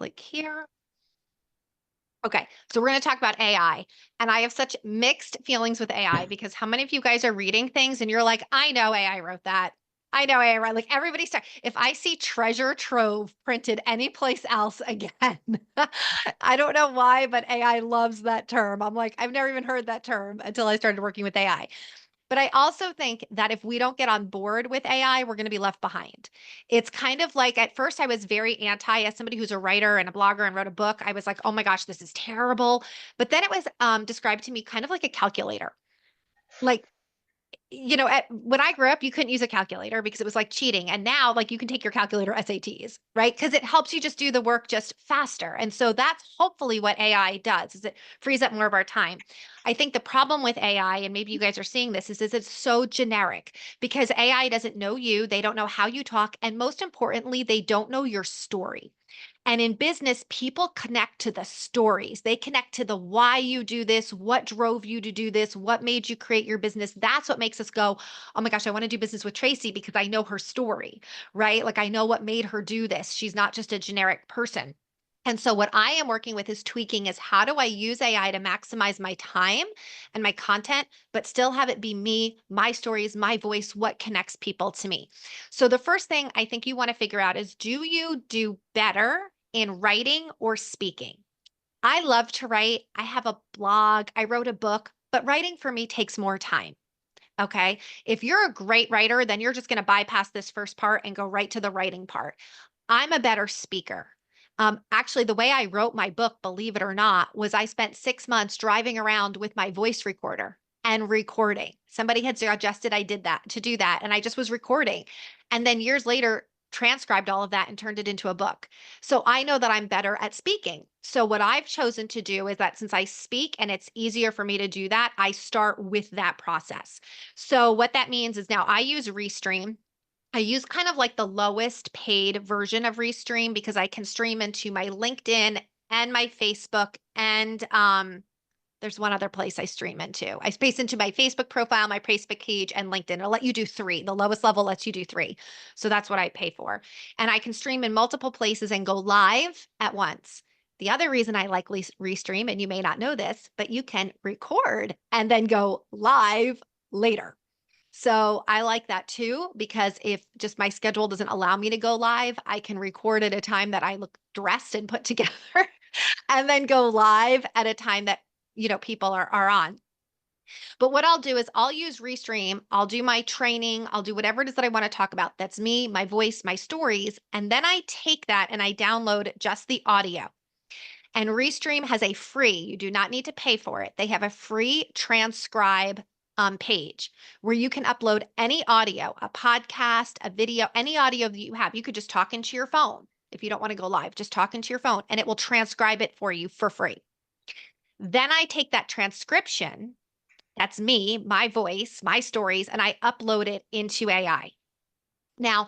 click here. Okay, so we're going to talk about AI. And I have such mixed feelings with AI because how many of you guys are reading things and you're like, I know AI wrote that. I know AI wrote, like everybody start. If I see treasure trove printed anyplace else again, I don't know why, but AI loves that term. I'm like, I've never even heard that term until I started working with AI. But I also think that if we don't get on board with AI, we're going to be left behind. It's kind of like at first I was very anti, as somebody who's a writer and a blogger and wrote a book. I was like, oh my gosh, this is terrible. But then it was described to me kind of like a calculator. Like when I grew up, you couldn't use a calculator because it was like cheating. And now, like, you can take your calculator SATs, right? Because it helps you just do the work just faster. And so that's hopefully what AI does, is it frees up more of our time. I think the problem with AI, and maybe you guys are seeing this, is it's so generic because AI doesn't know you. They don't know how you talk. And most importantly, they don't know your story. And in business, people connect to the stories. They connect to the why you do this, what drove you to do this, what made you create your business. That's what makes us go, oh my gosh, I want to do business with Tracy because I know her story, right? Like I know what made her do this. She's not just a generic person. And so what I am working with is tweaking is how do I use AI to maximize my time and my content, but still have it be me, my stories, my voice, what connects people to me. So the first thing I think you want to figure out is, do you do better in writing or speaking? I love to write. I have a blog. I wrote a book, but writing for me takes more time. Okay. If you're a great writer, then you're just going to bypass this first part and go right to the writing part. I'm a better speaker. Actually, the way I wrote my book, believe it or not, was I spent 6 months driving around with my voice recorder and recording. Somebody had suggested I did that to do that, and I just was recording. And then years later, transcribed all of that and turned it into a book. So I know that I'm better at speaking. So what I've chosen to do is that since I speak and it's easier for me to do that, I start with that process. So what that means is now I use Restream. I use kind of like the lowest paid version of Restream because I can stream into my LinkedIn and my Facebook and there's one other place I stream into. I space into my Facebook profile, my Facebook page, and LinkedIn. It'll let you do three. The lowest level lets you do three. So that's what I pay for. And I can stream in multiple places and go live at once. The other reason I like Restream, and you may not know this, but you can record and then go live later. So I like that too, because if just my schedule doesn't allow me to go live, I can record at a time that I look dressed and put together and then go live at a time that, people are on. But what I'll do is I'll use Restream, I'll do my training, I'll do whatever it is that I want to talk about. That's me, my voice, my stories. And then I take that and I download just the audio. And Restream has a free, you do not need to pay for it. They have a free transcribe page where you can upload any audio, a podcast, a video, any audio that you have. You could just talk into your phone if you don't want to go live, just talk into your phone and it will transcribe it for you for free. Then I take that transcription, that's me, my voice, my stories, and I upload it into AI. Now,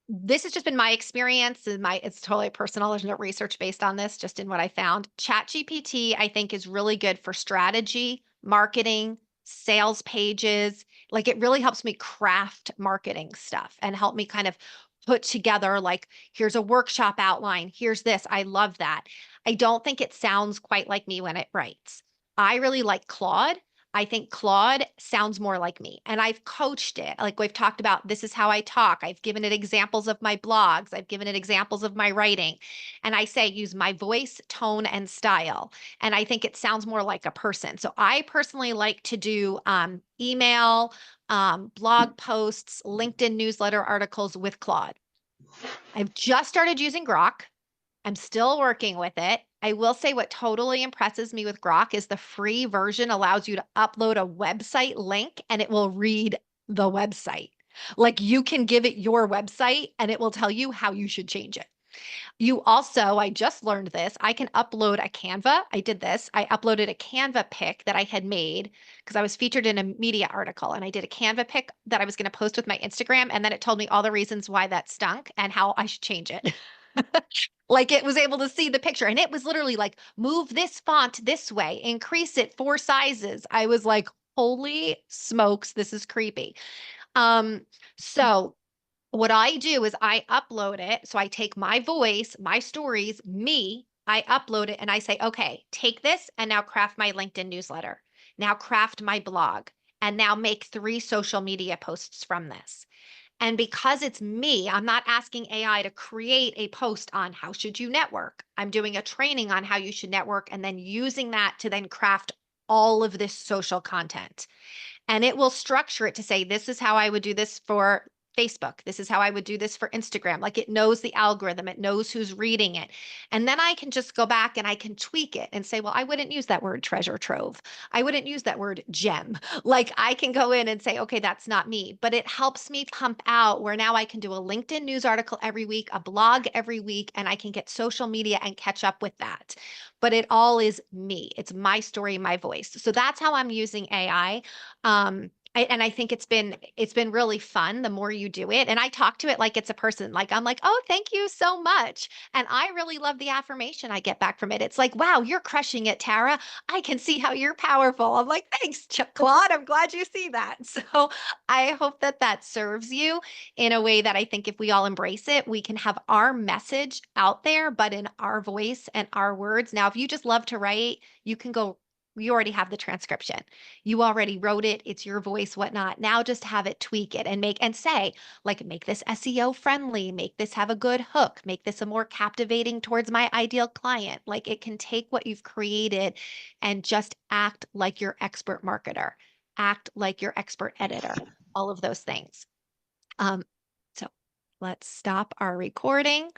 this has just been my experience and it's totally personal. There's no research based on this, just in what I found. ChatGPT, I think, is really good for strategy, marketing, sales pages. Like it really helps me craft marketing stuff and help me kind of put together like, here's a workshop outline. Here's this. I love that. I don't think it sounds quite like me when it writes. I really like Claude. I think Claude sounds more like me. And I've coached it. Like we've talked about, this is how I talk. I've given it examples of my blogs. I've given it examples of my writing. And I say, use my voice, tone, and style. And I think it sounds more like a person. So I personally like to do email, blog posts, LinkedIn newsletter articles with Claude. I've just started using Grok. I'm still working with it. I will say what totally impresses me with Grok is the free version allows you to upload a website link and it will read the website. Like you can give it your website and it will tell you how you should change it. You also, I just learned this, I can upload a Canva. I did this. I uploaded a Canva pic that I had made because I was featured in a media article and I did a Canva pic that I was going to post with my Instagram. And then it told me all the reasons why that stunk and how I should change it. Like it was able to see the picture and it was literally like, move this font this way, increase it 4 sizes. I was like, holy smokes, this is creepy. Um, so What I do is I upload it. So I take my voice, my stories, me, I upload it and I say, okay, take this and now craft my LinkedIn newsletter. Now craft my blog and now make 3 social media posts from this. And because it's me, I'm not asking AI to create a post on how should you network. I'm doing a training on how you should network and then using that to then craft all of this social content, and it will structure it to say, this is how I would do this for Facebook. This is how I would do this for Instagram. Like it knows the algorithm, it knows who's reading it. And then I can just go back and I can tweak it and say, well, I wouldn't use that word treasure trove. I wouldn't use that word gem. Like I can go in and say, okay, that's not me. But it helps me pump out where now I can do a LinkedIn news article every week, a blog every week, and I can get social media and catch up with that. But it all is me. It's my story, my voice. So that's how I'm using AI. And I think it's been really fun the more you do it. And I talk to it like it's a person. Like I'm like, oh, thank you so much. And I really love the affirmation I get back from it. It's like, wow, you're crushing it, Tara. I can see how you're powerful. I'm like, thanks, Claude. I'm glad you see that. So I hope that that serves you in a way that I think if we all embrace it, we can have our message out there, but in our voice and our words. Now, if you just love to write, you can go. You already have the transcription. You already wrote it, it's your voice, whatnot. Now just have it, tweak it, and make and say, like, make this SEO friendly, make this have a good hook, make this a more captivating towards my ideal client. Like it can take what you've created and just act like your expert marketer, act like your expert editor, all of those things. Um, so let's stop our recording.